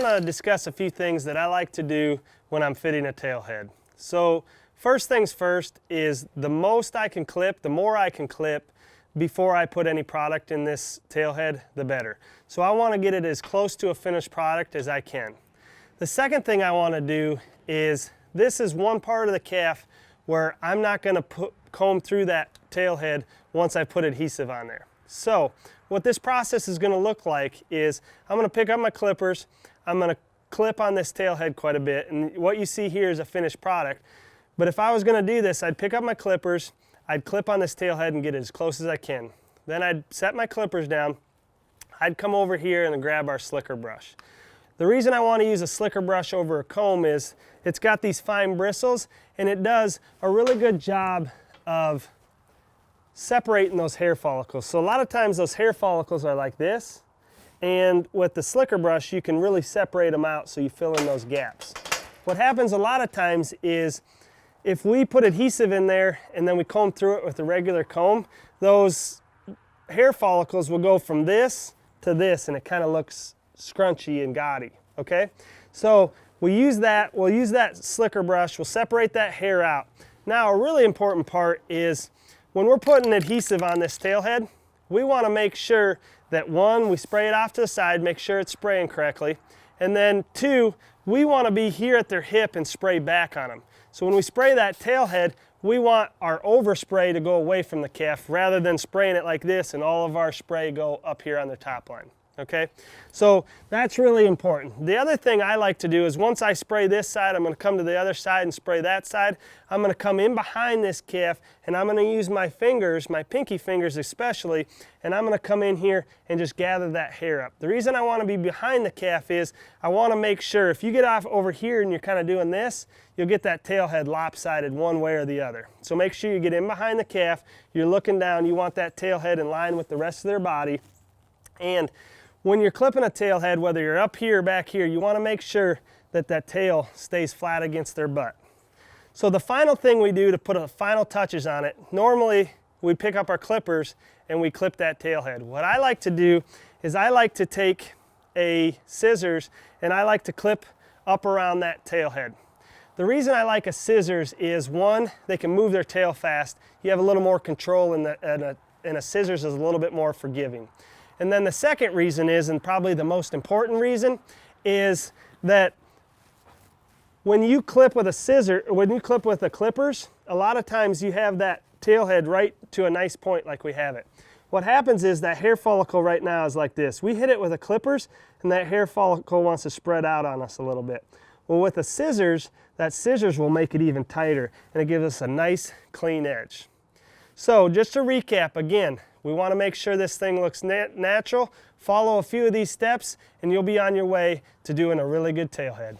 want to discuss a few things that I like to do when I'm fitting a tail head. So first things first is the most I can clip, the more I can clip before I put any product in this tail head, the better. So I want to get it as close to a finished product as I can. The second thing I want to do is, this is one part of the calf where I'm not going to comb through that tail head once I put adhesive on there. So what this process is going to look like is I'm going to pick up my clippers, I'm going to clip on this tail head quite a bit, and what you see here is a finished product. But if I was going to do this, I'd pick up my clippers, I'd clip on this tail head and get it as close as I can. Then I'd set my clippers down, I'd come over here and grab our slicker brush. The reason I want to use a slicker brush over a comb is it's got these fine bristles and it does a really good job of separating those hair follicles. So a lot of times those hair follicles are like this, and with the slicker brush you can really separate them out so you fill in those gaps. What happens a lot of times is if we put adhesive in there and then we comb through it with a regular comb, those hair follicles will go from this to this and it kind of looks scrunchy and gaudy, okay? So we'll use that slicker brush, we'll separate that hair out. Now a really important part is when we're putting adhesive on this tail head, we want to make sure that one, we spray it off to the side, make sure it's spraying correctly, and then two, we want to be here at their hip and spray back on them. So when we spray that tail head, we want our overspray to go away from the calf rather than spraying it like this and all of our spray go up here on the top line. Okay, so that's really important. The other thing I like to do is once I spray this side, I'm going to come to the other side and spray that side. I'm going to come in behind this calf and I'm going to use my fingers, my pinky fingers especially, and I'm going to come in here and just gather that hair up. The reason I want to be behind the calf is I want to make sure if you get off over here and you're kind of doing this, you'll get that tail head lopsided one way or the other. So make sure you get in behind the calf, you're looking down, you want that tail head in line with the rest of their body. And when you're clipping a tail head, whether you're up here or back here, you want to make sure that that tail stays flat against their butt. So the final thing we do to put the final touches on it, normally we pick up our clippers and we clip that tail head. What I like to do is I like to take a scissors and I like to clip up around that tail head. The reason I like a scissors is one, they can move their tail fast. You have a little more control and a scissors is a little bit more forgiving. And then the second reason is, and probably the most important reason, is that when you clip with the clippers, a lot of times you have that tail head right to a nice point like we have it. What happens is that hair follicle right now is like this. We hit it with the clippers and that hair follicle wants to spread out on us a little bit. Well, with the scissors, that scissors will make it even tighter and it gives us a nice clean edge. So just to recap again, we want to make sure this thing looks natural. Follow a few of these steps and you'll be on your way to doing a really good tail head.